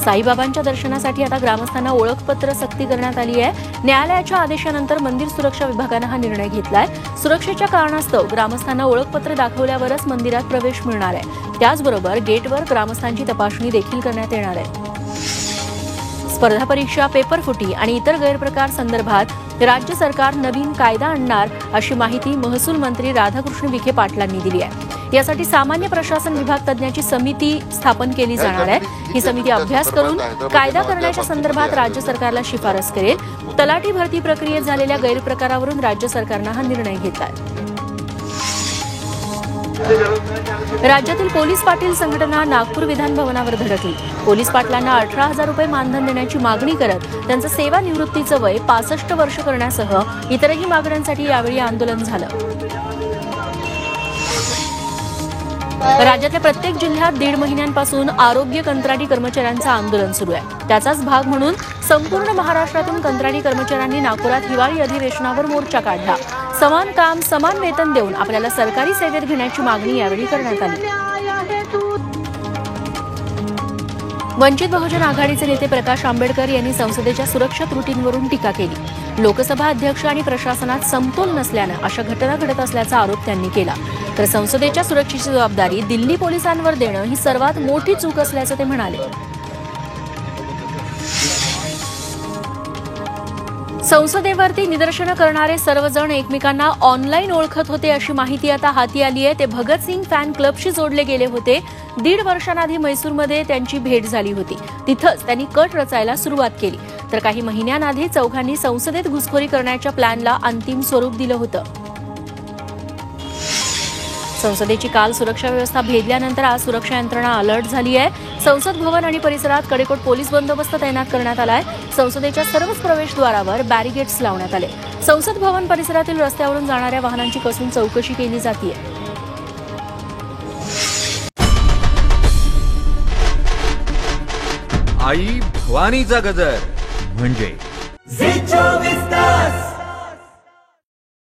साईबाबांच्या दर्शनासाठी आता ग्रामस्थांना ओळखपत्र सक्ती करण्यात आली आहे। न्यायालयाच्या आदेशानंतर मंदिर सुरक्षा विभागाने हा निर्णय घेतलाय। सुरक्षेच्या कारणास्तव ग्रामस्थांना ओळखपत्र दाखवल्यावरच मंदिरात प्रवेश मिळणार आहे। त्याचबरोबर गेटवर ग्रामस्थांची तपासणी देखील करण्यात येणार आहे। स्पर्धा परीक्षा, पेपर फुटी आणि इतर गैरप्रकार संदर्भात राज्य सरकार नवीन कायदा आणणार अशी माहिती महसूल मंत्री राधाकृष्ण विखे पाटलांनी दिली आहे। यासाठी सामान्य प्रशासन विभाग तज्ञांची समिती स्थापन केली जाणार आहे। ही समिती अभ्यास करून कायदा करण्याच्या संदर्भात राज्य सरकारला शिफारस करेल। तलाठी भरती प्रक्रियेत झालेल्या गैरप्रकारावरून राज्य सरकारने हा निर्णय घेतलाय। राज्यातील पोलीस पाटील संघटना नागपूर विधान भवनावर धडकली। पोलीस पाटलांना 18,000 रुपये मानधन देण्याची मागणी करत त्यांचं सेवानिवृत्तीचं वय 65 वर्ष करण्यासह इतरही मागण्यांसाठी यावेळी आंदोलन झालं। राज्यातल्या प्रत्येक जिल्ह्यात 1.5 महिन्यांपासून आरोग्य कंत्राटी कर्मचाऱ्यांचं आंदोलन सुरू आहे। त्याचाच भाग म्हणून संपूर्ण महाराष्ट्रातून कंत्राटी कर्मचाऱ्यांनी नागपुरात हिवाळी अधिवेशनावर मोर्चा काढला। समान काम समान वेतन देऊन आपल्याला सरकारी सेवेत घेण्याची मागणी यावेळी करण्यात आली। वंचित बहुजन आघाडीचे नेते प्रकाश आंबेडकर यांनी संसदेच्या सुरक्षा त्रुटींवरून टीका केली। लोकसभा अध्यक्ष आणि प्रशासनात समतोल नसल्याने अशा घटना घडत असल्याचा आरोप त्यांनी केला। तर संसदेच्या सुरक्षेची जबाबदारी दिल्ली पोलिसांवर देणं ही सर्वात मोठी चूक असल्याचं ते म्हणाले। संसदेवरती निदर्शनं करणारे सर्वजण एकमेकांना ऑनलाईन ओळखत होते अशी माहिती आता हाती आली आहे। ते भगतसिंग फॅन क्लबशी जोडले गेले होते। 1.5 वर्षांआधी मैसूरमध्ये त्यांची भेट झाली होती। तिथंच त्यांनी कट रचायला सुरुवात केली। तर काही महिन्यांआधी चौघांनी संसदेत घुसखोरी करण्याच्या प्लॅनला अंतिम स्वरूप दिलं होतं। संसदेची काल सुरक्षा व्यवस्था भेदल्यानंतर आज सुरक्षा यंत्रणा अलर्ट झाली आहे। संसद भवन आणि परिसरात कडेकोट पोलीस बंदोबस्त तैनात करण्यात आलाय। संसदेच्या सर्वच प्रवेशद्वारावर बॅरिगेड्स लावण्यात आले। संसद भवन परिसरातील रस्त्यावरून जाणाऱ्या वाहनांची कसून चौकशी केली जाते। आई भवानीचा गजर म्हणजे झी 24 तास।